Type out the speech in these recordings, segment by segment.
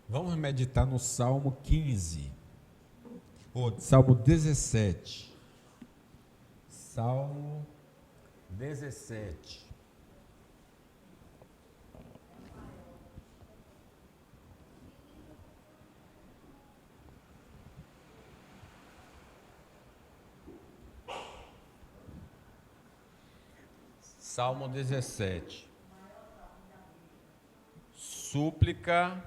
Vamos meditar no Salmo 15, ou Salmo 17. Salmo 17. Salmo 17. Súplica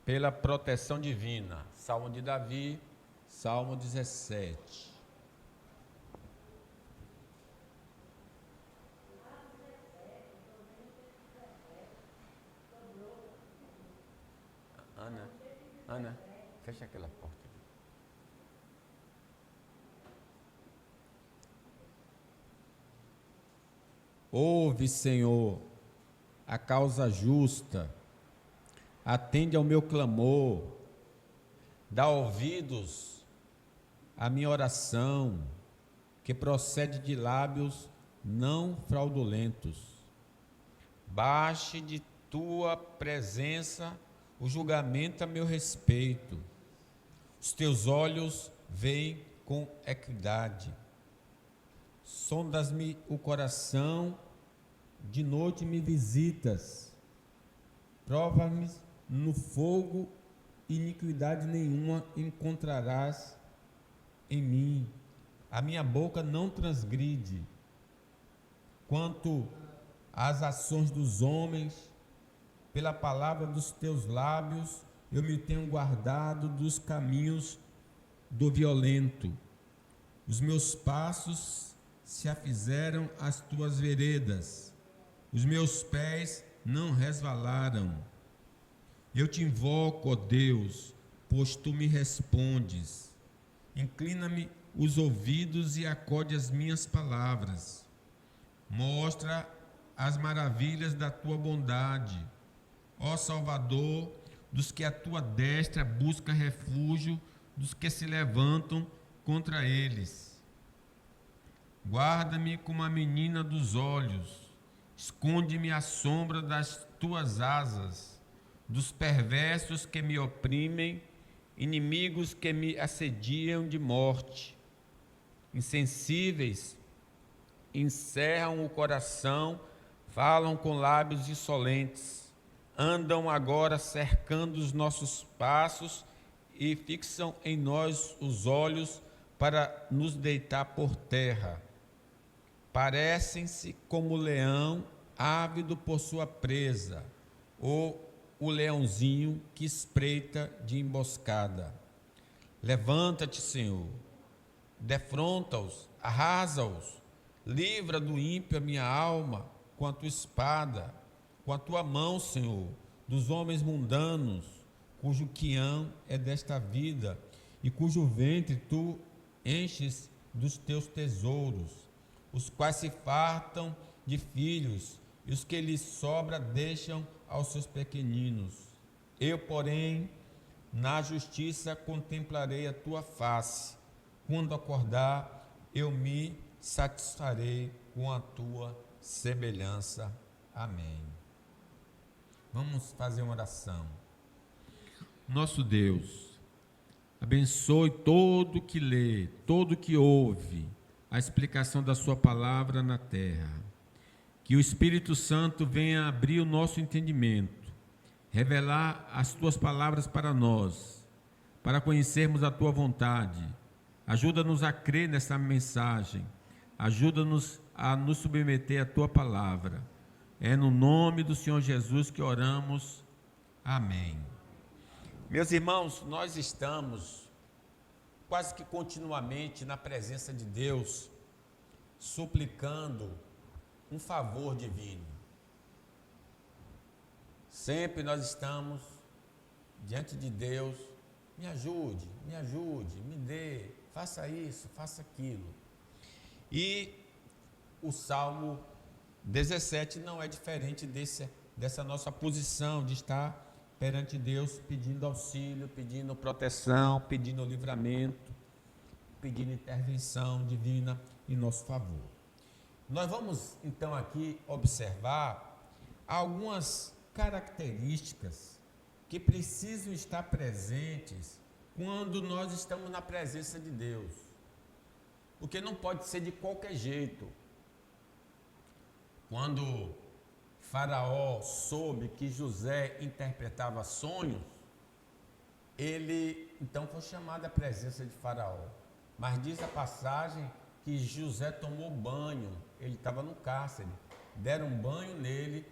pela proteção divina. Salmo de Davi, Salmo 17. Ana, fecha aquela porta. Ouve, Senhor, a causa justa, atende ao meu clamor, dá ouvidos à minha oração, que procede de lábios não fraudulentos. Baixe de tua presença o julgamento a meu respeito. Os teus olhos veem com equidade. Sondas-me o coração, de noite me visitas. Prova-me no fogo, iniquidade nenhuma encontrarás em mim. A minha boca não transgride. Quanto às ações dos homens, pela palavra dos teus lábios, eu me tenho guardado dos caminhos do violento. Os meus passos se afizeram às tuas veredas. Os meus pés não resvalaram. Eu te invoco, ó Deus, pois tu me respondes. Inclina-me os ouvidos e acode as minhas palavras. Mostra as maravilhas da tua bondade, ó Salvador, dos que a tua destra busca refúgio, dos que se levantam contra eles. Guarda-me como a menina dos olhos, esconde-me à sombra das tuas asas, dos perversos que me oprimem, inimigos que me assediam de morte. Insensíveis, encerram o coração, falam com lábios insolentes, andam agora cercando os nossos passos e fixam em nós os olhos para nos deitar por terra. Parecem-se como o leão ávido por sua presa, ou o leãozinho que espreita de emboscada. Levanta-te, Senhor, defronta-os, arrasa-os, livra do ímpio a minha alma com a tua espada, com a tua mão, Senhor, dos homens mundanos, cujo quião é desta vida e cujo ventre tu enches dos teus tesouros, os quais se fartam de filhos e os que lhes sobra deixam aos seus pequeninos. Eu, porém, na justiça contemplarei a tua face. Quando acordar, eu me satisfarei com a tua semelhança. Amém. Vamos fazer uma oração. Nosso Deus, abençoe todo que lê, todo que ouve a explicação da sua palavra na terra. Que o Espírito Santo venha abrir o nosso entendimento, revelar as tuas palavras para nós, para conhecermos a tua vontade. Ajuda-nos a crer nessa mensagem, ajuda-nos a nos submeter à tua palavra. É no nome do Senhor Jesus que oramos. Amém. Meus irmãos, nós estamos quase que continuamente na presença de Deus, suplicando um favor divino. Sempre nós estamos diante de Deus, me ajude, me dê, faça isso, faça aquilo. E o Salmo 17 não é diferente dessa nossa posição de estar perante Deus pedindo auxílio, pedindo proteção, pedindo livramento, pedindo intervenção divina em nosso favor. Nós vamos então aqui observar algumas características que precisam estar presentes quando nós estamos na presença de Deus. Porque não pode ser de qualquer jeito. Quando Faraó soube que José interpretava sonhos, ele então foi chamado à presença de Faraó. Mas diz a passagem que José tomou banho, ele estava no cárcere, deram banho nele,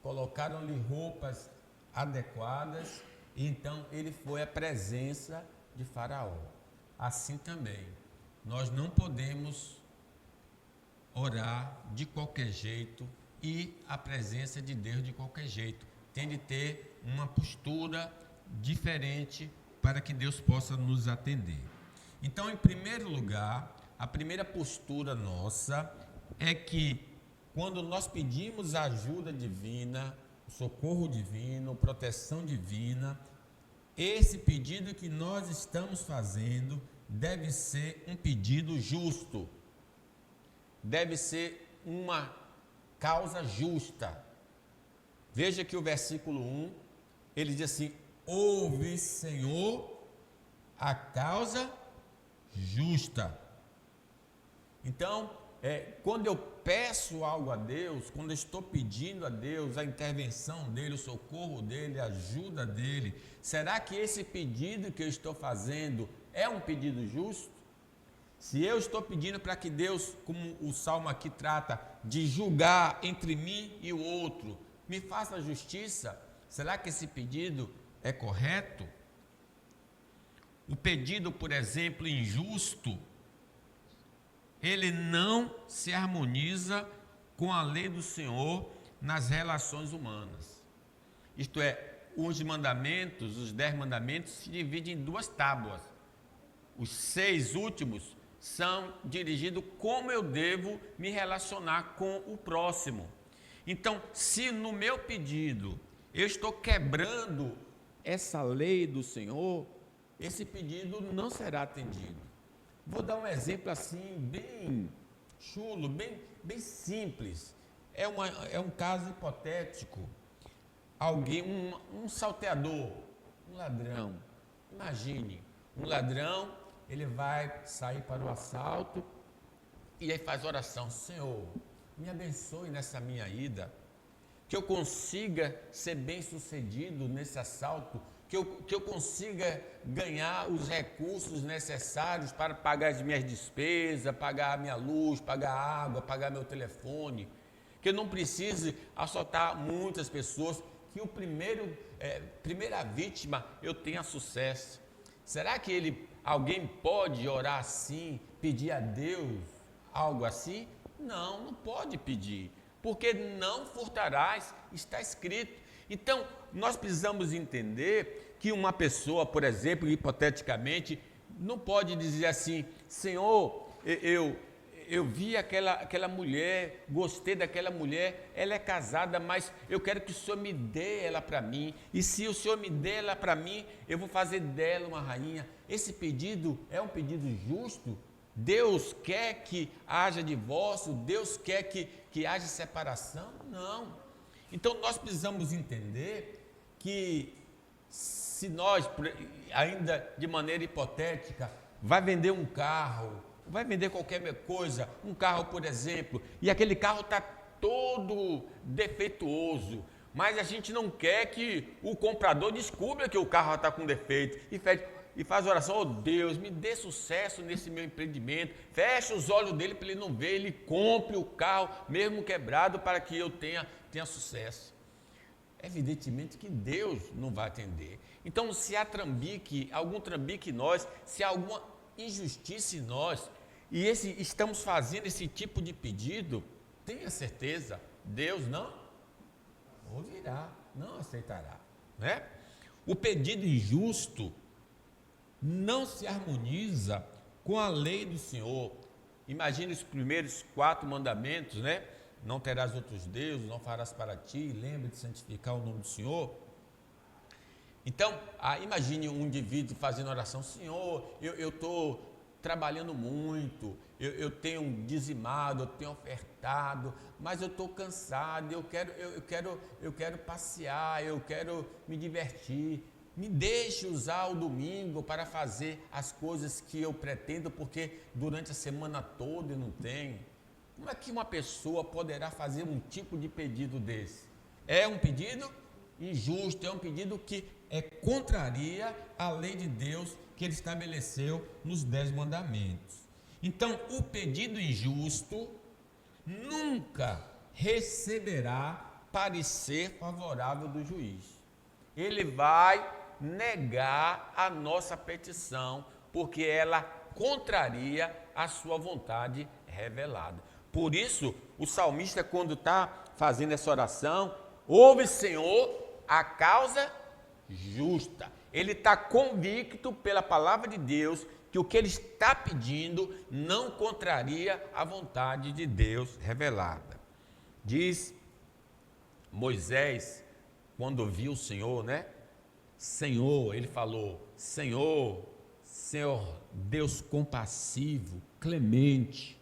colocaram-lhe roupas adequadas, e então ele foi à presença de Faraó. Assim também, nós não podemos orar de qualquer jeito e a presença de Deus de qualquer jeito. Tem de ter uma postura diferente para que Deus possa nos atender. Então, em primeiro lugar, a primeira postura nossa é que quando nós pedimos a ajuda divina, o socorro divino, proteção divina, esse pedido que nós estamos fazendo deve ser um pedido justo, deve ser uma causa justa. Veja que o versículo 1, ele diz assim: ouve, Senhor, a causa justa. Então, quando eu peço algo a Deus, quando eu estou pedindo a Deus a intervenção dele, o socorro dele, a ajuda dele, será que esse pedido que eu estou fazendo é um pedido justo? Se eu estou pedindo para que Deus, como o Salmo aqui trata, de julgar entre mim e o outro, me faça justiça, será que esse pedido é correto? O pedido, por exemplo, injusto, ele não se harmoniza com a lei do Senhor nas relações humanas. Isto é, os mandamentos, os 10 mandamentos, se dividem em 2 tábuas. Os 6 últimos são dirigidos como eu devo me relacionar com o próximo. Então, se no meu pedido eu estou quebrando essa lei do Senhor, esse pedido não será atendido. Vou dar um exemplo assim, bem chulo, bem simples. É um caso hipotético. Alguém, um salteador, um ladrão. Imagine, um ladrão, ele vai sair para o assalto e aí faz oração: Senhor, me abençoe nessa minha ida, que eu consiga ser bem sucedido nesse assalto, que eu consiga ganhar os recursos necessários para pagar as minhas despesas, pagar a minha luz, pagar a água, pagar meu telefone, que eu não precise assaltar muitas pessoas, que o primeira vítima eu tenha sucesso. Será que alguém pode orar assim, pedir a Deus algo assim? Não, não pode pedir, porque não furtarás, está escrito. Então, nós precisamos entender que uma pessoa, por exemplo, hipoteticamente, não pode dizer assim: Senhor, eu vi aquela mulher, gostei daquela mulher, ela é casada, mas eu quero que o Senhor me dê ela para mim, e se o Senhor me der ela para mim, eu vou fazer dela uma rainha. Esse pedido é um pedido justo? Deus quer que haja divórcio? Deus quer que haja separação? Não. Então, nós precisamos entender que se nós, ainda de maneira hipotética, vai vender um carro, vai vender qualquer coisa, um carro, por exemplo, e aquele carro está todo defeituoso, mas a gente não quer que o comprador descubra que o carro está com defeito e faz oração: oh Deus, me dê sucesso nesse meu empreendimento, fecha os olhos dele para ele não ver, ele compre o carro mesmo quebrado para que eu tenha sucesso. Evidentemente que Deus não vai atender. Então, se há algum trambique em nós, se há alguma injustiça em nós, e estamos fazendo esse tipo de pedido, tenha certeza, Deus não ouvirá, não aceitará, né? O pedido injusto não se harmoniza com a lei do Senhor. Imagine os primeiros 4 mandamentos, né? Não terás outros deuses, não farás para ti, lembra de santificar o nome do Senhor. Então, imagine um indivíduo fazendo oração: Senhor, eu estou trabalhando muito, eu tenho dizimado, eu tenho ofertado, mas eu estou cansado, eu quero passear, eu quero me divertir. Me deixe usar o domingo para fazer as coisas que eu pretendo, porque durante a semana toda eu não tenho. Como é que uma pessoa poderá fazer um tipo de pedido desse? É um pedido injusto, é um pedido que contraria a lei de Deus que ele estabeleceu nos 10 mandamentos. Então, o pedido injusto nunca receberá parecer favorável do juiz. Ele vai negar a nossa petição, porque ela contraria a sua vontade revelada. Por isso, o salmista, quando está fazendo essa oração, ouve, Senhor, a causa justa. Ele está convicto pela palavra de Deus que o que ele está pedindo não contraria a vontade de Deus revelada. Diz Moisés, quando viu o Senhor, Senhor, ele falou, Senhor Deus compassivo, clemente,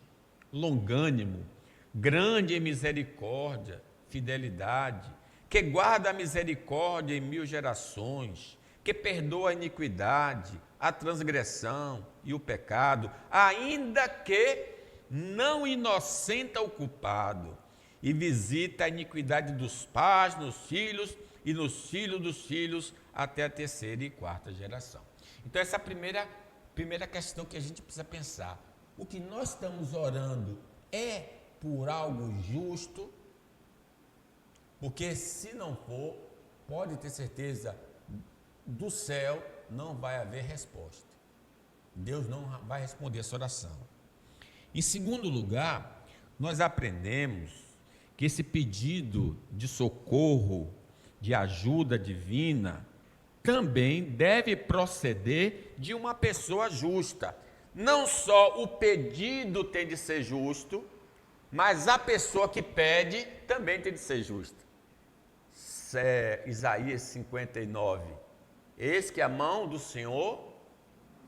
longânimo, grande em misericórdia, fidelidade, que guarda a misericórdia em 1000 gerações, que perdoa a iniquidade, a transgressão e o pecado, ainda que não inocenta o culpado, e visita a iniquidade dos pais nos filhos e nos filhos dos filhos até a 3ª e 4ª geração. Então essa é a primeira questão que a gente precisa pensar. O que nós estamos orando é por algo justo? Porque se não for, pode ter certeza, do céu não vai haver resposta. Deus não vai responder essa oração. Em segundo lugar, nós aprendemos que esse pedido de socorro, de ajuda divina, também deve proceder de uma pessoa justa. Não só o pedido tem de ser justo, mas a pessoa que pede também tem de ser justa. Isaías 59. Eis que a mão do Senhor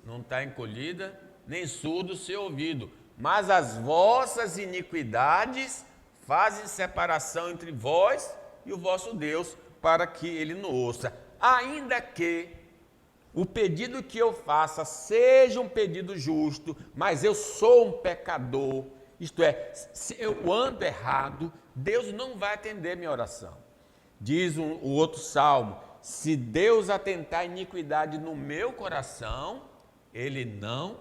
não está encolhida, nem surdo o seu ouvido, mas as vossas iniquidades fazem separação entre vós e o vosso Deus, para que ele não ouça. Ainda que o pedido que eu faça seja um pedido justo, mas eu sou um pecador, isto é, se eu ando errado, Deus não vai atender minha oração. Diz o outro salmo, se Deus atentar a iniquidade no meu coração, ele não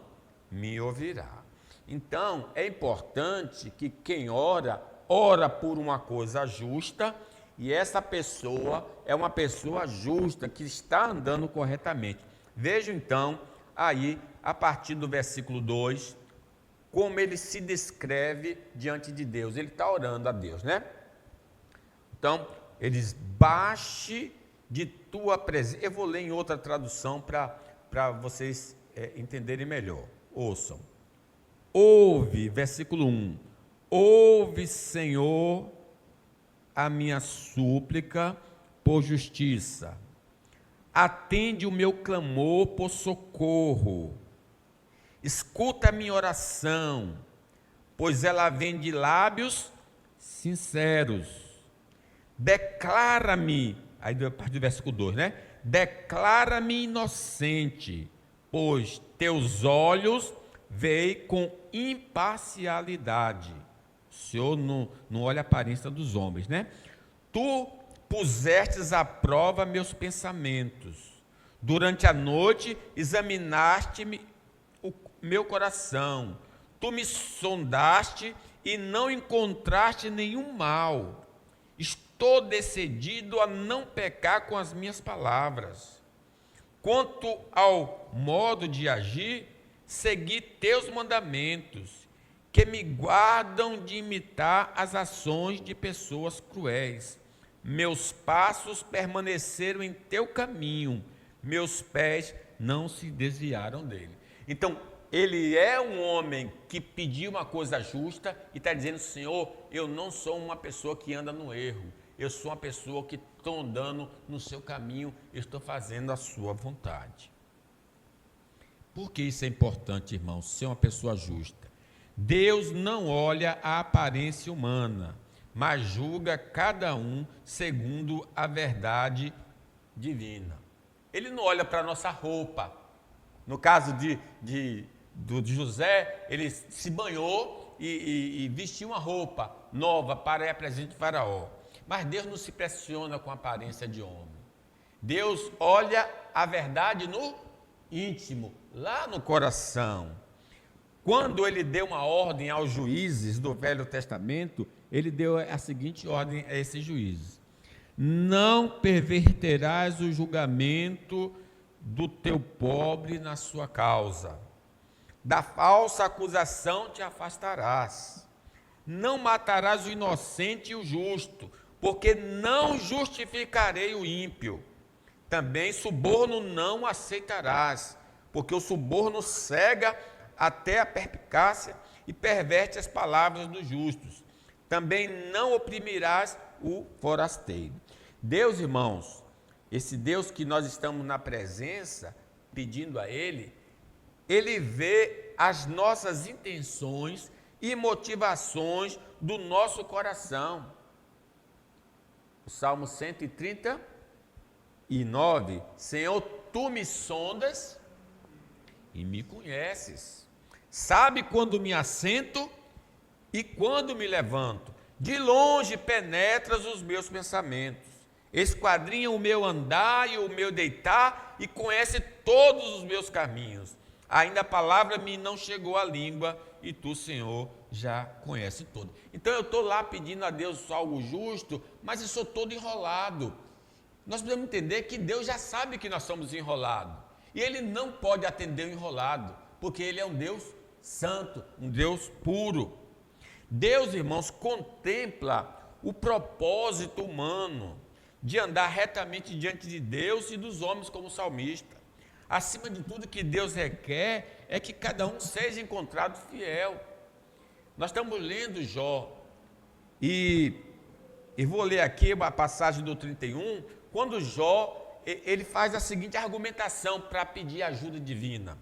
me ouvirá. Então, é importante que quem ora por uma coisa justa, e essa pessoa é uma pessoa justa, que está andando corretamente. Vejam então, aí, a partir do versículo 2, como ele se descreve diante de Deus. Ele está orando a Deus, Então, ele diz, baixe de tua presença. Eu vou ler em outra tradução para vocês entenderem melhor. Ouçam. Ouve, versículo 1. Ouve, Senhor, a minha súplica por justiça. Atende o meu clamor por socorro. Escuta a minha oração, pois ela vem de lábios sinceros. Declara-me, aí a partir do versículo 2, Declara-me inocente, pois teus olhos veem com imparcialidade. O Senhor não olha a aparência dos homens, Tu pusestes à prova meus pensamentos. Durante a noite examinaste-me o meu coração. Tu me sondaste e não encontraste nenhum mal. Estou decidido a não pecar com as minhas palavras. Quanto ao modo de agir, segui teus mandamentos, que me guardam de imitar as ações de pessoas cruéis. Meus passos permaneceram em teu caminho, meus pés não se desviaram dele. Então, ele é um homem que pediu uma coisa justa e está dizendo, Senhor, eu não sou uma pessoa que anda no erro, eu sou uma pessoa que estou andando no seu caminho, eu estou fazendo a sua vontade. Por que isso é importante, irmãos? Ser uma pessoa justa. Deus não olha a aparência humana, mas julga cada um segundo a verdade divina. Ele não olha para a nossa roupa. No caso de José, ele se banhou e vestiu uma roupa nova para ir a presente de Faraó. Mas Deus não se pressiona com a aparência de homem. Deus olha a verdade no íntimo, lá no coração. Quando ele deu uma ordem aos juízes do Velho Testamento, ele deu a seguinte ordem a esses juízes: não perverterás o julgamento do teu pobre na sua causa, da falsa acusação te afastarás, não matarás o inocente e o justo, porque não justificarei o ímpio. Também suborno não aceitarás, porque o suborno cega até a perspicácia e perverte as palavras dos justos. Também não oprimirás o forasteiro. Deus, irmãos, esse Deus que nós estamos na presença, pedindo a Ele, Ele vê as nossas intenções e motivações do nosso coração. O Salmo 139, Senhor, Tu me sondas e me conheces. Sabe quando me assento e quando me levanto. De longe penetras os meus pensamentos. Esquadrinha o meu andar e o meu deitar e conhece todos os meus caminhos. Ainda a palavra me não chegou à língua e Tu, Senhor, já conhece tudo. Então eu estou lá pedindo a Deus algo justo, mas eu sou todo enrolado. Nós precisamos entender que Deus já sabe que nós somos enrolados. E Ele não pode atender o enrolado, porque Ele é um Deus santo, um Deus puro. Deus, irmãos, contempla o propósito humano de andar retamente diante de Deus e dos homens como salmista. Acima de tudo, o que Deus requer é que cada um seja encontrado fiel. Nós estamos lendo Jó, e vou ler aqui a passagem do 31, quando Jó, ele faz a seguinte argumentação para pedir ajuda divina.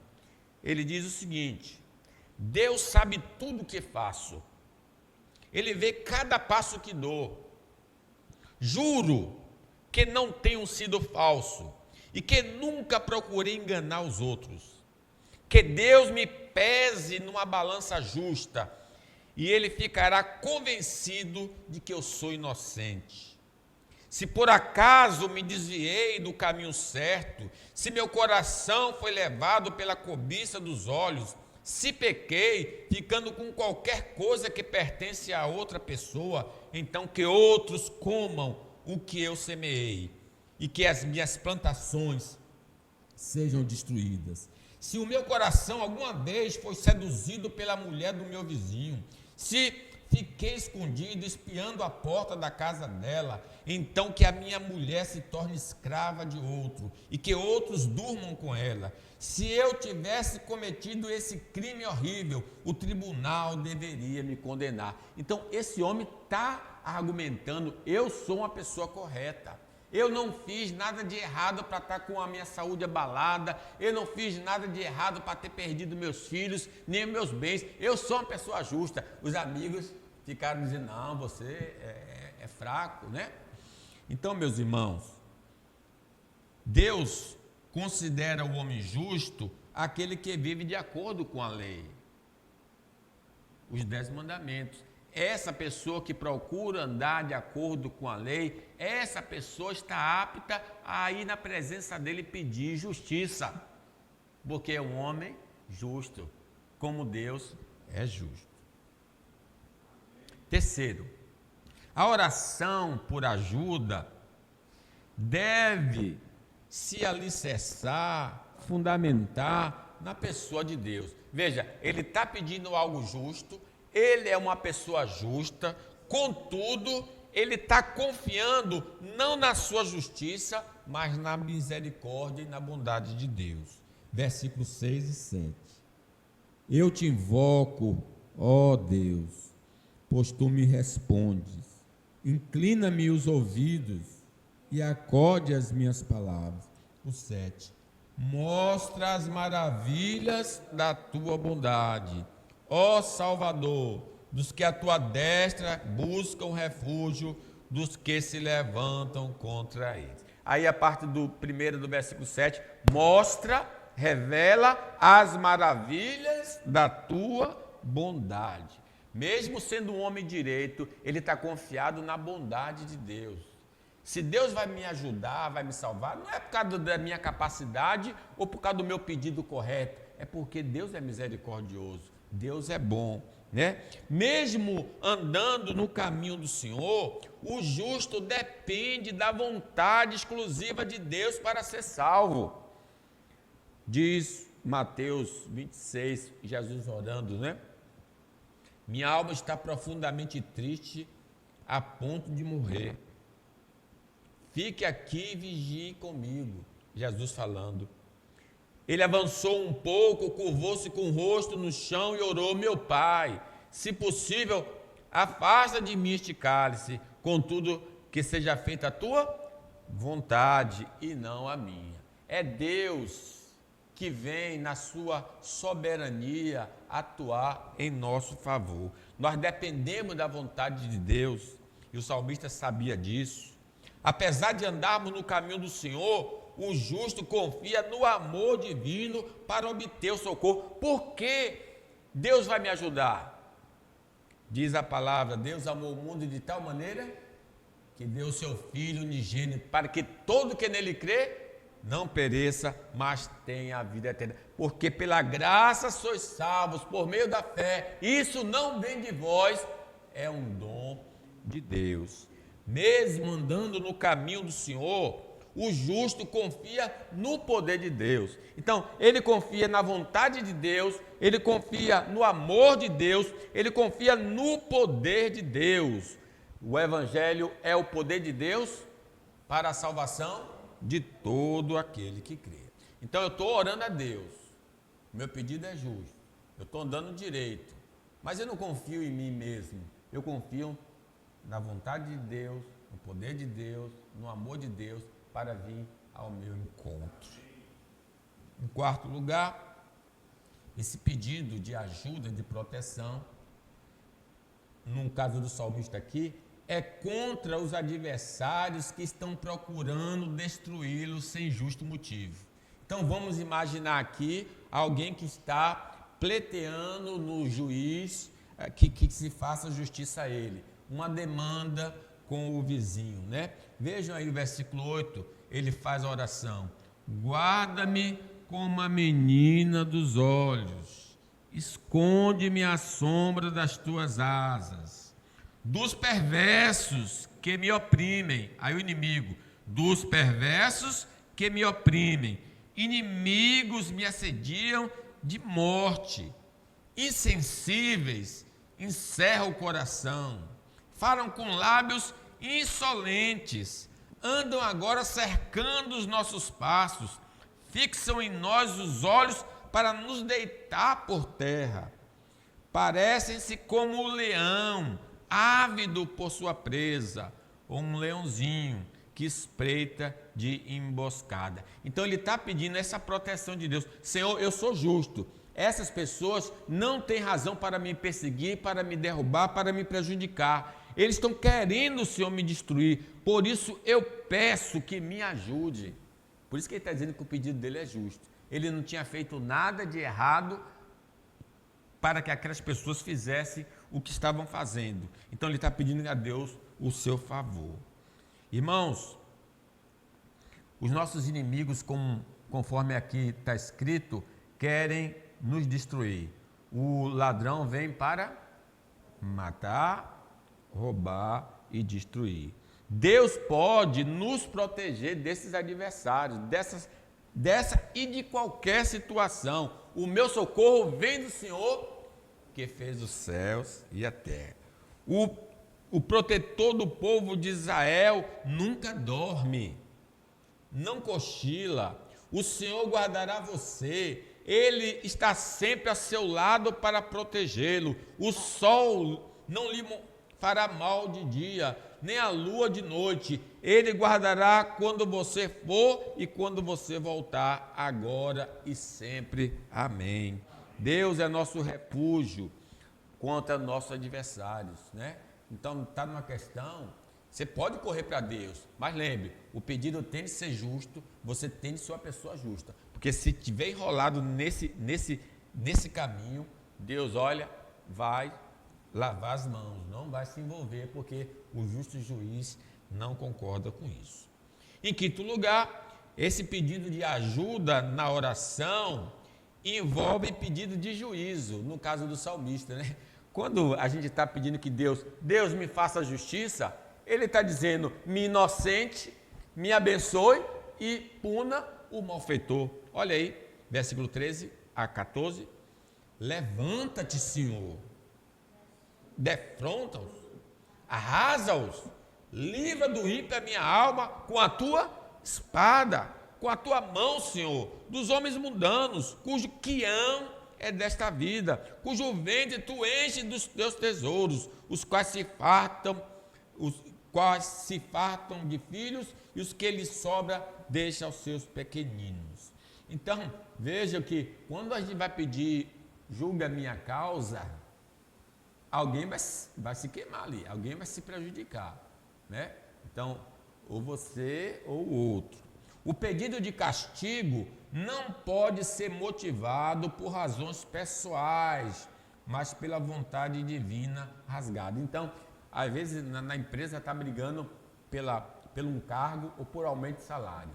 Ele diz o seguinte: Deus sabe tudo o que faço, Ele vê cada passo que dou. Juro que não tenho sido falso e que nunca procurei enganar os outros. Que Deus me pese numa balança justa e Ele ficará convencido de que eu sou inocente. Se por acaso me desviei do caminho certo, se meu coração foi levado pela cobiça dos olhos, se pequei, ficando com qualquer coisa que pertence a outra pessoa, então que outros comam o que eu semeei, e que as minhas plantações sejam destruídas. Se o meu coração alguma vez foi seduzido pela mulher do meu vizinho, se fiquei escondido espiando a porta da casa dela, então que a minha mulher se torne escrava de outro, e que outros durmam com ela. Se eu tivesse cometido esse crime horrível, o tribunal deveria me condenar. Então, esse homem está argumentando: eu sou uma pessoa correta. Eu não fiz nada de errado para estar com a minha saúde abalada. Eu não fiz nada de errado para ter perdido meus filhos, nem meus bens. Eu sou uma pessoa justa. Os amigos ficaram dizendo: não, você é fraco, né? Então, meus irmãos, Deus considera o homem justo aquele que vive de acordo com a lei, os 10 mandamentos. Essa pessoa que procura andar de acordo com a lei, essa pessoa está apta a ir na presença dele pedir justiça, porque é um homem justo, como Deus é justo. Terceiro, a oração por ajuda deve se alicerçar, fundamentar na pessoa de Deus. Veja, ele está pedindo algo justo, ele é uma pessoa justa, contudo, ele está confiando não na sua justiça, mas na misericórdia e na bondade de Deus. Versículos 6 e 7. Eu te invoco, ó Deus, pois tu me respondes. Inclina-me os ouvidos e acode às minhas palavras. O 7. Mostra as maravilhas da tua bondade, ó Salvador, dos que a tua destra buscam refúgio, dos que se levantam contra eles. Aí a parte do primeiro do versículo 7, mostra, revela as maravilhas da tua bondade. Mesmo sendo um homem direito, ele está confiado na bondade de Deus. Se Deus vai me ajudar, vai me salvar, não é por causa da minha capacidade ou por causa do meu pedido correto, é porque Deus é misericordioso, Deus é bom, né? Mesmo andando no caminho do Senhor, o justo depende da vontade exclusiva de Deus para ser salvo. Diz Mateus 26, Jesus orando, né? Minha alma está profundamente triste a ponto de morrer. Fique aqui e vigie comigo. Jesus falando. Ele avançou um pouco, curvou-se com o rosto no chão e orou: meu Pai, se possível, afasta de mim este cálice, contudo, que seja feita a tua vontade e não a minha. É Deus que vem na sua soberania atuar em nosso favor. Nós dependemos da vontade de Deus, e o salmista sabia disso. Apesar de andarmos no caminho do Senhor, o justo confia no amor divino para obter o socorro. Por que Deus vai me ajudar? Diz a palavra: Deus amou o mundo de tal maneira que deu o seu Filho unigênito, para que todo que nele crê não pereça, mas tenha a vida eterna. Porque pela graça sois salvos, por meio da fé. Isso não vem de vós, é um dom de Deus. Mesmo andando no caminho do Senhor, o justo confia no poder de Deus. Então, ele confia na vontade de Deus, ele confia no amor de Deus, ele confia no poder de Deus. O Evangelho é o poder de Deus para a salvação de todo aquele que crê. Então, eu estou orando a Deus, meu pedido é justo, eu estou andando direito, mas eu não confio em mim mesmo, eu confio na vontade de Deus, no poder de Deus, no amor de Deus, para vir ao meu encontro. Em quarto lugar, esse pedido de ajuda, de proteção, no caso do salmista aqui, é contra os adversários que estão procurando destruí-lo sem justo motivo. Então vamos imaginar aqui alguém que está pleiteando no juiz que se faça justiça a ele. Uma demanda com o vizinho, né? Vejam aí o versículo 8, ele faz a oração: guarda-me como a menina dos olhos, esconde-me à sombra das tuas asas, dos perversos que me oprimem. Aí o inimigo: dos perversos que me oprimem, inimigos me assediam de morte, insensíveis encerram o coração, falam com lábios insolentes, andam agora cercando os nossos passos, fixam em nós os olhos para nos deitar por terra. Parecem-se como o leão, ávido por sua presa, ou um leãozinho que espreita de emboscada. Então ele está pedindo essa proteção de Deus. Senhor, eu sou justo. Essas pessoas não têm razão para me perseguir, para me derrubar, para me prejudicar. Eles estão querendo o Senhor me destruir. Por isso eu peço que me ajude. Por isso que ele está dizendo que o pedido dele é justo. Ele não tinha feito nada de errado para que aquelas pessoas fizessem o que estavam fazendo. Então ele está pedindo a Deus o seu favor. Irmãos, os nossos inimigos, conforme aqui está escrito, querem nos destruir. O ladrão vem para matar, roubar e destruir. Deus pode nos proteger desses adversários, dessa e de qualquer situação. O meu socorro vem do Senhor, que fez os céus e a terra. O protetor do povo de Israel nunca dorme, não cochila. O Senhor guardará você. Ele está sempre a seu lado para protegê-lo. O sol não lhe fará mal de dia, nem a lua de noite. Ele guardará quando você for e quando você voltar, agora e sempre. Amém. Deus é nosso refúgio contra nossos adversários, né? Então, está numa questão, você pode correr para Deus, mas lembre, o pedido tem de ser justo, você tem de ser uma pessoa justa. Porque se tiver enrolado nesse caminho, Deus, olha, vai lavar as mãos, não vai se envolver, porque o justo juiz não concorda com isso. Em quinto lugar, esse pedido de ajuda na oração envolve pedido de juízo, no caso do salmista, né? Quando a gente está pedindo que Deus me faça justiça, ele está dizendo, me inocente, me abençoe e puna o malfeitor. Olha aí, versículo 13 a 14. Levanta-te, Senhor, defronta-os, arrasa-os, livra do ímpio a minha alma com a tua espada, com a tua mão, Senhor, dos homens mundanos, cujo quião é desta vida, cujo ventre tu enches dos teus tesouros, os quais se fartam de filhos, e os que lhes sobra deixa aos seus pequeninos. Então, veja que quando a gente vai pedir, julga a minha causa, alguém vai se queimar ali, alguém vai se prejudicar, né? Então, ou você ou o outro. O pedido de castigo não pode ser motivado por razões pessoais, mas pela vontade divina rasgada. Então, às vezes na empresa está brigando pelo um cargo ou por aumento de salário.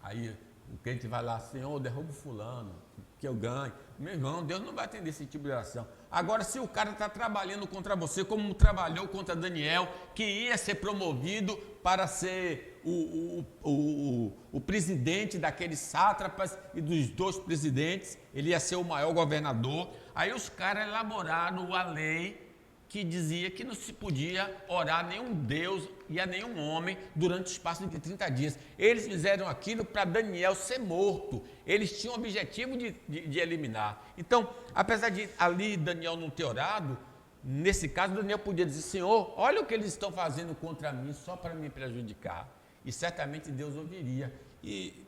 Aí o cliente vai lá, Senhor, derruba o fulano, que eu ganhe. Meu irmão, Deus não vai atender esse tipo de oração. Agora, se o cara está trabalhando contra você, como trabalhou contra Daniel, que ia ser promovido para ser o presidente daqueles sátrapas e dos dois presidentes, ele ia ser o maior governador. Aí os caras elaboraram a lei que dizia que não se podia orar a nenhum Deus e a nenhum homem durante o espaço de 30 dias. Eles fizeram aquilo para Daniel ser morto. Eles tinham o objetivo de eliminar. Então, apesar de ali Daniel não ter orado, nesse caso Daniel podia dizer, Senhor, olha o que eles estão fazendo contra mim só para me prejudicar. E certamente Deus ouviria. E,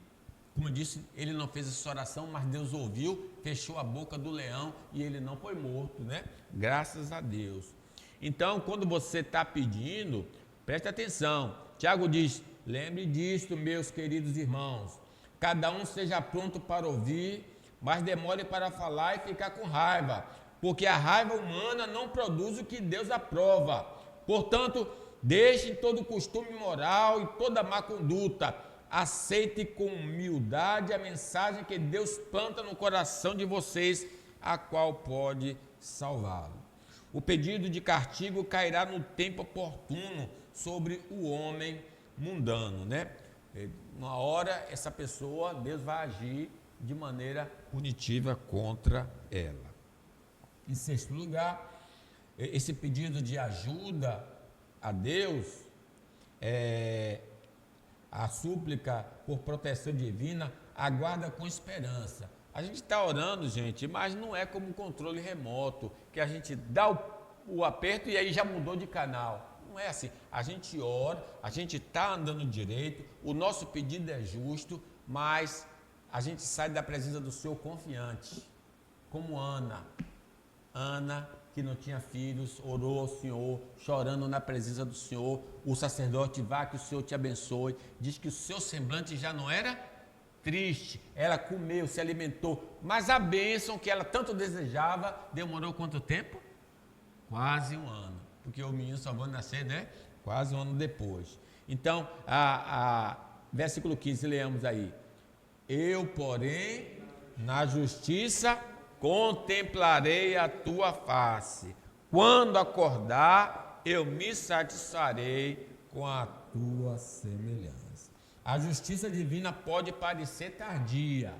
como eu disse, ele não fez essa oração, mas Deus ouviu, fechou a boca do leão e ele não foi morto, né? Graças a Deus. Então, quando você está pedindo, preste atenção. Tiago diz, lembre disto, meus queridos irmãos. Cada um seja pronto para ouvir, mas demore para falar e ficar com raiva, porque a raiva humana não produz o que Deus aprova. Portanto, deixem todo costume moral e toda má conduta. Aceite com humildade a mensagem que Deus planta no coração de vocês, a qual pode salvá-lo. O pedido de castigo cairá no tempo oportuno sobre o homem mundano, né? Uma hora essa pessoa, Deus vai agir de maneira punitiva contra ela. Em sexto lugar, esse pedido de ajuda a Deus, a súplica por proteção divina, aguarda com esperança. A gente está orando, gente, mas não é como um controle remoto, que a gente dá o aperto e aí já mudou de canal. Não é assim. A gente ora, a gente está andando direito, o nosso pedido é justo, mas a gente sai da presença do Senhor confiante. Como Ana, que não tinha filhos, orou ao Senhor, chorando na presença do Senhor. O sacerdote vai, que o Senhor te abençoe. Diz que o seu semblante já não era triste, ela comeu, se alimentou, mas a bênção que ela tanto desejava demorou quanto tempo? Quase um ano, porque o menino só vai nascer, né? Quase um ano depois. Então, versículo 15, leamos aí. Eu, porém, na justiça contemplarei a tua face. Quando acordar, eu me satisfarei com a tua semelhança. A justiça divina pode parecer tardia,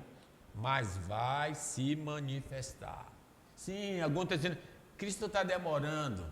mas vai se manifestar. Sim, alguns estão dizendo, Cristo está demorando.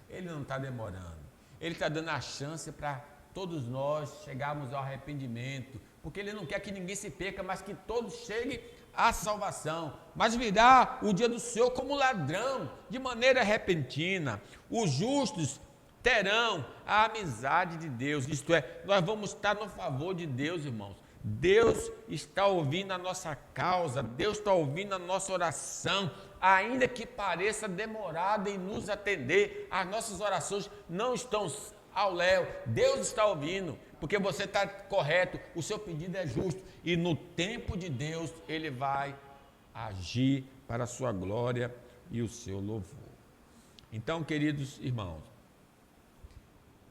Ele não está demorando. Ele está dando a chance para todos nós chegarmos ao arrependimento, porque Ele não quer que ninguém se perca, mas que todos cheguem à salvação. Mas virá o dia do Senhor como ladrão, de maneira repentina. Os justos terão a amizade de Deus, isto é, nós vamos estar no favor de Deus, irmãos. Deus está ouvindo a nossa causa, Deus está ouvindo a nossa oração, ainda que pareça demorada em nos atender, as nossas orações não estão ao léu, Deus está ouvindo, porque você está correto, o seu pedido é justo, e no tempo de Deus, Ele vai agir para a sua glória e o seu louvor. Então, queridos irmãos,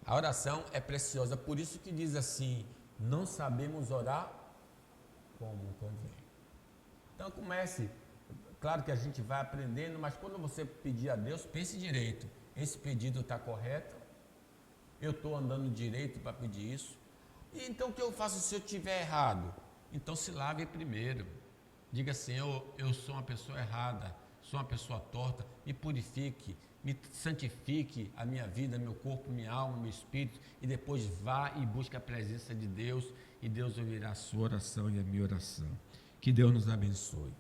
a oração é preciosa, por isso que diz assim, não sabemos orar como convém. Então comece, claro que a gente vai aprendendo, mas quando você pedir a Deus, pense direito, esse pedido está correto? Eu estou andando direito para pedir isso? E então o que eu faço se eu estiver errado? Então se lave primeiro, diga assim, eu sou uma pessoa errada, sou uma pessoa torta, me purifique, me santifique a minha vida, meu corpo, minha alma, meu espírito, e depois vá e busque a presença de Deus, e Deus ouvirá a sua oração e a minha oração. Que Deus nos abençoe.